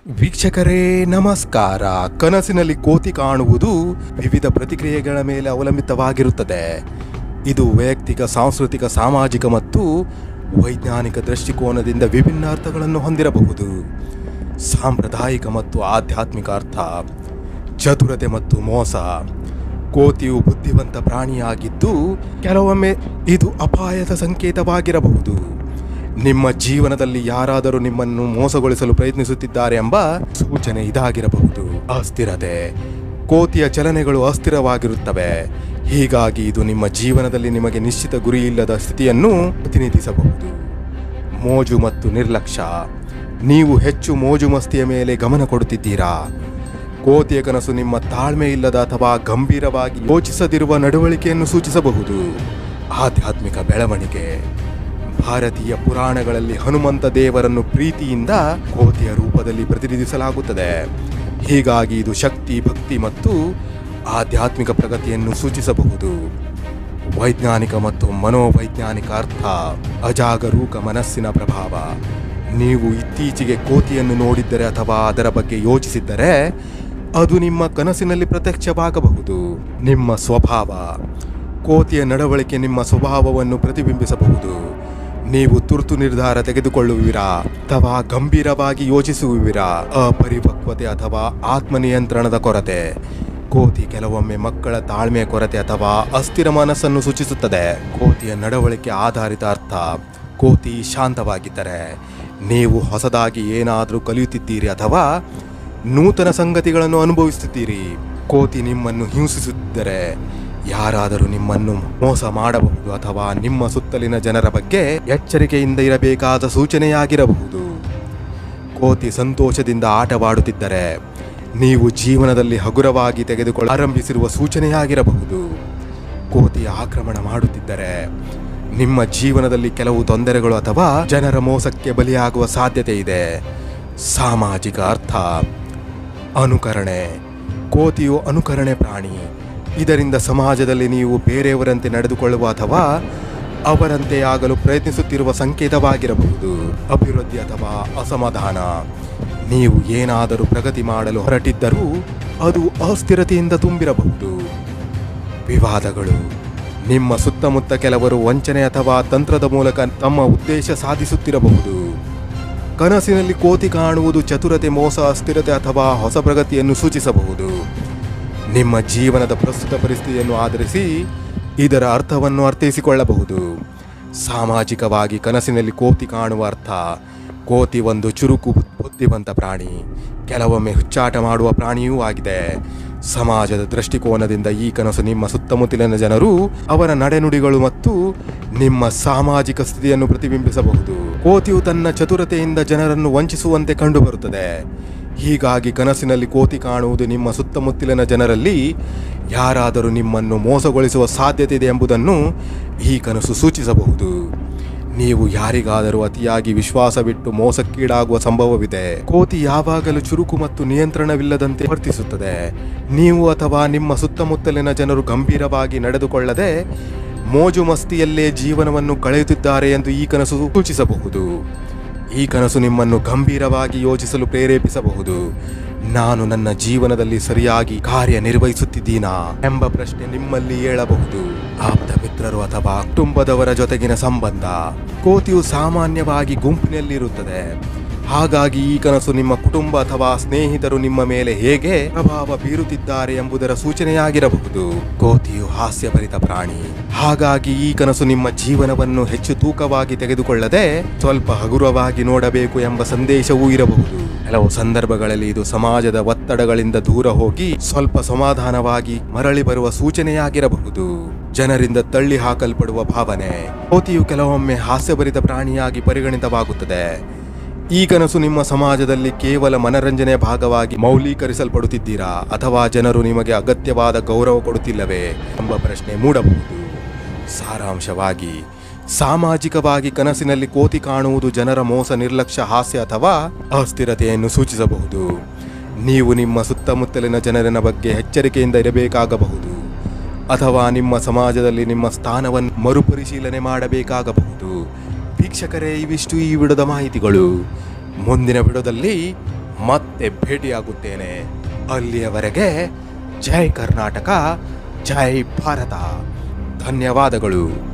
ವೀಕ್ಷಕರೇ ನಮಸ್ಕಾರ. ಕನಸಿನಲ್ಲಿ ಕೋತಿ ಕಾಣುವುದು ವಿವಿಧ ಪ್ರತಿಕ್ರಿಯೆಗಳ ಮೇಲೆ ಅವಲಂಬಿತವಾಗಿರುತ್ತದೆ. ಇದು ವೈಯಕ್ತಿಕ, ಸಾಂಸ್ಕೃತಿಕ, ಸಾಮಾಜಿಕ ಮತ್ತು ವೈಜ್ಞಾನಿಕ ದೃಷ್ಟಿಕೋನದಿಂದ ವಿಭಿನ್ನ ಅರ್ಥಗಳನ್ನು ಹೊಂದಿರಬಹುದು. ಸಾಂಪ್ರದಾಯಿಕ ಮತ್ತು ಆಧ್ಯಾತ್ಮಿಕ ಅರ್ಥ: ಚತುರತೆ ಮತ್ತು ಮೋಸ. ಕೋತಿಯು ಬುದ್ಧಿವಂತ ಪ್ರಾಣಿಯಾಗಿದ್ದು ಕೆಲವೊಮ್ಮೆ ಇದು ಅಪಾಯದ ಸಂಕೇತವಾಗಿರಬಹುದು. ನಿಮ್ಮ ಜೀವನದಲ್ಲಿ ಯಾರಾದರೂ ನಿಮ್ಮನ್ನು ಮೋಸಗೊಳಿಸಲು ಪ್ರಯತ್ನಿಸುತ್ತಿದ್ದಾರೆ ಎಂಬ ಸೂಚನೆ ಇದಾಗಿರಬಹುದು. ಅಸ್ಥಿರತೆ: ಕೋತಿಯ ಚಲನೆಗಳು ಅಸ್ಥಿರವಾಗಿರುತ್ತವೆ, ಹೀಗಾಗಿ ಇದು ನಿಮ್ಮ ಜೀವನದಲ್ಲಿ ನಿಮಗೆ ನಿಶ್ಚಿತ ಗುರಿಯಿಲ್ಲದ ಸ್ಥಿತಿಯನ್ನು ಪ್ರತಿನಿಧಿಸಬಹುದು. ಮೋಜು ಮತ್ತು ನಿರ್ಲಕ್ಷ್ಯ: ನೀವು ಹೆಚ್ಚು ಮೋಜು ಮಸ್ತಿಯ ಮೇಲೆ ಗಮನ ಕೊಡುತ್ತಿದ್ದೀರಾ. ಕೋತಿಯ ಕನಸು ನಿಮ್ಮ ತಾಳ್ಮೆ ಇಲ್ಲದ ಅಥವಾ ಗಂಭೀರವಾಗಿ ಯೋಚಿಸದಿರುವ ನಡವಳಿಕೆಯನ್ನು ಸೂಚಿಸಬಹುದು. ಆಧ್ಯಾತ್ಮಿಕ ಬೆಳವಣಿಗೆ: ಭಾರತೀಯ ಪುರಾಣಗಳಲ್ಲಿ ಹನುಮಂತ ದೇವರನ್ನು ಪ್ರೀತಿಯಿಂದ ಕೋತಿಯ ರೂಪದಲ್ಲಿ ಪ್ರತಿನಿಧಿಸಲಾಗುತ್ತದೆ, ಹೀಗಾಗಿ ಇದು ಶಕ್ತಿ, ಭಕ್ತಿ ಮತ್ತು ಆಧ್ಯಾತ್ಮಿಕ ಪ್ರಗತಿಯನ್ನು ಸೂಚಿಸಬಹುದು. ವೈಜ್ಞಾನಿಕ ಮತ್ತು ಮನೋವೈಜ್ಞಾನಿಕ ಅರ್ಥ: ಅಜಾಗರೂಕ ಮನಸ್ಸಿನ ಪ್ರಭಾವ. ನೀವು ಇತ್ತೀಚೆಗೆ ಕೋತಿಯನ್ನು ನೋಡಿದ್ದರೆ ಅಥವಾ ಅದರ ಬಗ್ಗೆ ಯೋಚಿಸಿದ್ದರೆ ಅದು ನಿಮ್ಮ ಕನಸಿನಲ್ಲಿ ಪ್ರತ್ಯಕ್ಷವಾಗಬಹುದು. ನಿಮ್ಮ ಸ್ವಭಾವ: ಕೋತಿಯ ನಡವಳಿಕೆ ನಿಮ್ಮ ಸ್ವಭಾವವನ್ನು ಪ್ರತಿಬಿಂಬಿಸಬಹುದು. ನೀವು ತುರ್ತು ನಿರ್ಧಾರ ತೆಗೆದುಕೊಳ್ಳುವಿರಾ ಅಥವಾ ಗಂಭೀರವಾಗಿ ಯೋಚಿಸುವಿರಾ. ಅಪರಿಪಕ್ವತೆ ಅಥವಾ ಆತ್ಮನಿಯಂತ್ರಣದ ಕೊರತೆ: ಕೋತಿ ಕೆಲವೊಮ್ಮೆ ಮಕ್ಕಳ ತಾಳ್ಮೆಯ ಕೊರತೆ ಅಥವಾ ಅಸ್ಥಿರ ಮನಸ್ಸನ್ನು ಸೂಚಿಸುತ್ತದೆ. ಕೋತಿಯ ನಡವಳಿಕೆ ಆಧಾರಿತ ಅರ್ಥ: ಕೋತಿ ಶಾಂತವಾಗಿದ್ದರೆ ನೀವು ಹೊಸದಾಗಿ ಏನಾದರೂ ಕಲಿಯುತ್ತಿದ್ದೀರಿ ಅಥವಾ ನೂತನ ಸಂಗತಿಗಳನ್ನು ಅನುಭವಿಸುತ್ತೀರಿ. ಕೋತಿ ನಿಮ್ಮನ್ನು ಹಿಂಸಿಸುತ್ತಿದ್ದರೆ ಯಾರಾದರೂ ನಿಮ್ಮನ್ನು ಮೋಸ ಮಾಡಬಹುದು ಅಥವಾ ನಿಮ್ಮ ಸುತ್ತಲಿನ ಜನರ ಬಗ್ಗೆ ಎಚ್ಚರಿಕೆಯಿಂದ ಇರಬೇಕಾದ ಸೂಚನೆಯಾಗಿರಬಹುದು. ಕೋತಿ ಸಂತೋಷದಿಂದ ಆಟವಾಡುತ್ತಿದ್ದರೆ ನೀವು ಜೀವನದಲ್ಲಿ ಹಗುರವಾಗಿ ತೆಗೆದುಕೊಳ್ಳ ಆರಂಭಿಸಿರುವ ಸೂಚನೆಯಾಗಿರಬಹುದು. ಕೋತಿ ಆಕ್ರಮಣ ಮಾಡುತ್ತಿದ್ದರೆ ನಿಮ್ಮ ಜೀವನದಲ್ಲಿ ಕೆಲವು ತೊಂದರೆಗಳು ಅಥವಾ ಜನರ ಮೋಸಕ್ಕೆ ಬಲಿಯಾಗುವ ಸಾಧ್ಯತೆ ಇದೆ. ಸಾಮಾಜಿಕ ಅರ್ಥ: ಅನುಕರಣೆ. ಕೋತಿಯು ಅನುಕರಣೆ ಪ್ರಾಣಿ. ಇದರಿಂದ ಸಮಾಜದಲ್ಲಿ ನೀವು ಬೇರೆಯವರಂತೆ ನಡೆದುಕೊಳ್ಳುವ ಅಥವಾ ಅವರಂತೆ ಆಗಲು ಪ್ರಯತ್ನಿಸುತ್ತಿರುವ ಸಂಕೇತವಾಗಿರಬಹುದು. ಅಭಿವೃದ್ಧಿ ಅಥವಾ ಅಸಮಾಧಾನ: ನೀವು ಏನಾದರೂ ಪ್ರಗತಿ ಮಾಡಲು ಹೊರಟಿದ್ದರೂ ಅದು ಅಸ್ಥಿರತೆಯಿಂದ ತುಂಬಿರಬಹುದು. ವಿವಾದಗಳು: ನಿಮ್ಮ ಸುತ್ತಮುತ್ತ ಕೆಲವರು ವಂಚನೆ ಅಥವಾ ತಂತ್ರದ ಮೂಲಕ ತಮ್ಮ ಉದ್ದೇಶ ಸಾಧಿಸುತ್ತಿರಬಹುದು. ಕನಸಿನಲ್ಲಿ ಕೋತಿ ಕಾಣುವುದು ಚತುರತೆ, ಮೋಸ, ಅಸ್ಥಿರತೆ ಅಥವಾ ಹೊಸ ಪ್ರಗತಿಯನ್ನು ಸೂಚಿಸಬಹುದು. ನಿಮ್ಮ ಜೀವನದ ಪ್ರಸ್ತುತ ಪರಿಸ್ಥಿತಿಯನ್ನು ಆಧರಿಸಿ ಇದರ ಅರ್ಥವನ್ನು ಅರ್ಥೈಸಿಕೊಳ್ಳಬಹುದು. ಸಾಮಾಜಿಕವಾಗಿ ಕನಸಿನಲ್ಲಿ ಕೋತಿ ಕಾಣುವ ಅರ್ಥ: ಕೋತಿ ಒಂದು ಚುರುಕು, ಬುದ್ಧಿವಂತ ಪ್ರಾಣಿ, ಕೆಲವೊಮ್ಮೆ ಹುಚ್ಚಾಟ ಮಾಡುವ ಪ್ರಾಣಿಯೂ ಆಗಿದೆ. ಸಮಾಜದ ದೃಷ್ಟಿಕೋನದಿಂದ ಈ ಕನಸು ನಿಮ್ಮ ಸುತ್ತಮುತ್ತಲಿನ ಜನರು, ಅವರ ನಡೆನುಡಿಗಳು ಮತ್ತು ನಿಮ್ಮ ಸಾಮಾಜಿಕ ಸ್ಥಿತಿಯನ್ನು ಪ್ರತಿಬಿಂಬಿಸಬಹುದು. ಕೋತಿಯು ತನ್ನ ಚತುರತೆಯಿಂದ ಜನರನ್ನು ವಂಚಿಸುವಂತೆ ಕಂಡುಬರುತ್ತದೆ, ಹೀಗಾಗಿ ಕನಸಿನಲ್ಲಿ ಕೋತಿ ಕಾಣುವುದು ನಿಮ್ಮ ಸುತ್ತಮುತ್ತಲಿನ ಜನರಲ್ಲಿ ಯಾರಾದರೂ ನಿಮ್ಮನ್ನು ಮೋಸಗೊಳಿಸುವ ಸಾಧ್ಯತೆ ಇದೆ ಎಂಬುದನ್ನು ಈ ಕನಸು ಸೂಚಿಸಬಹುದು. ನೀವು ಯಾರಿಗಾದರೂ ಅತಿಯಾಗಿ ವಿಶ್ವಾಸವಿಟ್ಟು ಮೋಸಕ್ಕೀಡಾಗುವ ಸಂಭವವಿದೆ. ಕೋತಿ ಯಾವಾಗಲೂ ಚುರುಕು ಮತ್ತು ನಿಯಂತ್ರಣವಿಲ್ಲದಂತೆ ವರ್ತಿಸುತ್ತದೆ. ನೀವು ಅಥವಾ ನಿಮ್ಮ ಸುತ್ತಮುತ್ತಲಿನ ಜನರು ಗಂಭೀರವಾಗಿ ನಡೆದುಕೊಳ್ಳದೆ ಮೋಜು ಮಸ್ತಿಯಲ್ಲೇ ಜೀವನವನ್ನು ಕಳೆಯುತ್ತಿದ್ದಾರೆ ಎಂದು ಈ ಕನಸು ಸೂಚಿಸಬಹುದು. ಈ ಕನಸು ನಿಮ್ಮನ್ನು ಗಂಭೀರವಾಗಿ ಯೋಚಿಸಲು ಪ್ರೇರೇಪಿಸಬಹುದು. ನಾನು ನನ್ನ ಜೀವನದಲ್ಲಿ ಸರಿಯಾಗಿ ಕಾರ್ಯನಿರ್ವಹಿಸುತ್ತಿದ್ದೀನಾ ಎಂಬ ಪ್ರಶ್ನೆ ನಿಮ್ಮಲ್ಲಿ ಏಳಬಹುದು. ಆಪ್ತ ಮಿತ್ರರು ಅಥವಾ ಕುಟುಂಬದವರ ಜೊತೆಗಿನ ಸಂಬಂಧ: ಕೋತಿಯು ಸಾಮಾನ್ಯವಾಗಿ ಗುಂಪಿನಲ್ಲಿರುತ್ತದೆ, ಹಾಗಾಗಿ ಈ ಕನಸು ನಿಮ್ಮ ಕುಟುಂಬ ಅಥವಾ ಸ್ನೇಹಿತರು ನಿಮ್ಮ ಮೇಲೆ ಹೇಗೆ ಪ್ರಭಾವ ಬೀರುತ್ತಿದ್ದಾರೆ ಎಂಬುದರ ಸೂಚನೆಯಾಗಿರಬಹುದು. ಕೋತಿಯು ಹಾಸ್ಯಭರಿತ ಪ್ರಾಣಿ, ಹಾಗಾಗಿ ಈ ಕನಸು ನಿಮ್ಮ ಜೀವನವನ್ನು ಹೆಚ್ಚು ತೂಕವಾಗಿ ತೆಗೆದುಕೊಳ್ಳದೆ ಸ್ವಲ್ಪ ಹಗುರವಾಗಿ ನೋಡಬೇಕು ಎಂಬ ಸಂದೇಶವೂ ಇರಬಹುದು. ಕೆಲವು ಸಂದರ್ಭಗಳಲ್ಲಿ ಇದು ಸಮಾಜದ ಒತ್ತಡಗಳಿಂದ ದೂರ ಹೋಗಿ ಸ್ವಲ್ಪ ಸಮಾಧಾನವಾಗಿ ಮರಳಿ ಬರುವ ಸೂಚನೆಯಾಗಿರಬಹುದು. ಜನರಿಂದ ತಳ್ಳಿ ಹಾಕಲ್ಪಡುವ ಭಾವನೆ: ಕೋತಿಯು ಕೆಲವೊಮ್ಮೆ ಹಾಸ್ಯಭರಿತ ಪ್ರಾಣಿಯಾಗಿ ಪರಿಗಣಿತವಾಗುತ್ತದೆ. ಈ ಕನಸು ನಿಮ್ಮ ಸಮಾಜದಲ್ಲಿ ಕೇವಲ ಮನರಂಜನೆಯ ಭಾಗವಾಗಿ ಮೌಲ್ಯೀಕರಿಸಲ್ಪಡುತ್ತಿದ್ದೀರಾ ಅಥವಾ ಜನರು ನಿಮಗೆ ಅಗತ್ಯವಾದ ಗೌರವ ಕೊಡುತ್ತಿಲ್ಲವೇ ಎಂಬ ಪ್ರಶ್ನೆ ಮೂಡಬಹುದು. ಸಾರಾಂಶವಾಗಿ, ಸಾಮಾಜಿಕವಾಗಿ ಕನಸಿನಲ್ಲಿ ಕೋತಿ ಕಾಣುವುದು ಜನರ ಮೋಸ, ನಿರ್ಲಕ್ಷ್ಯ, ಹಾಸ್ಯ ಅಥವಾ ಅಸ್ಥಿರತೆಯನ್ನು ಸೂಚಿಸಬಹುದು. ನೀವು ನಿಮ್ಮ ಸುತ್ತಮುತ್ತಲಿನ ಜನರಿನ ಬಗ್ಗೆ ಎಚ್ಚರಿಕೆಯಿಂದ ಇರಬೇಕಾಗಬಹುದು ಅಥವಾ ನಿಮ್ಮ ಸಮಾಜದಲ್ಲಿ ನಿಮ್ಮ ಸ್ಥಾನವನ್ನು ಮರುಪರಿಶೀಲನೆ ಮಾಡಬೇಕಾಗಬಹುದು. ವೀಕ್ಷಕರೇ, ಇವಿಷ್ಟು ಈ ವಿಡಿಯೋದ ಮಾಹಿತಿಗಳು. ಮುಂದಿನ ವಿಡಿಯೋದಲ್ಲಿ ಮತ್ತೆ ಭೇಟಿಯಾಗುತ್ತೇನೆ. ಅಲ್ಲಿಯವರೆಗೆ ಜೈ ಕರ್ನಾಟಕ, ಜೈ ಭಾರತ. ಧನ್ಯವಾದಗಳು.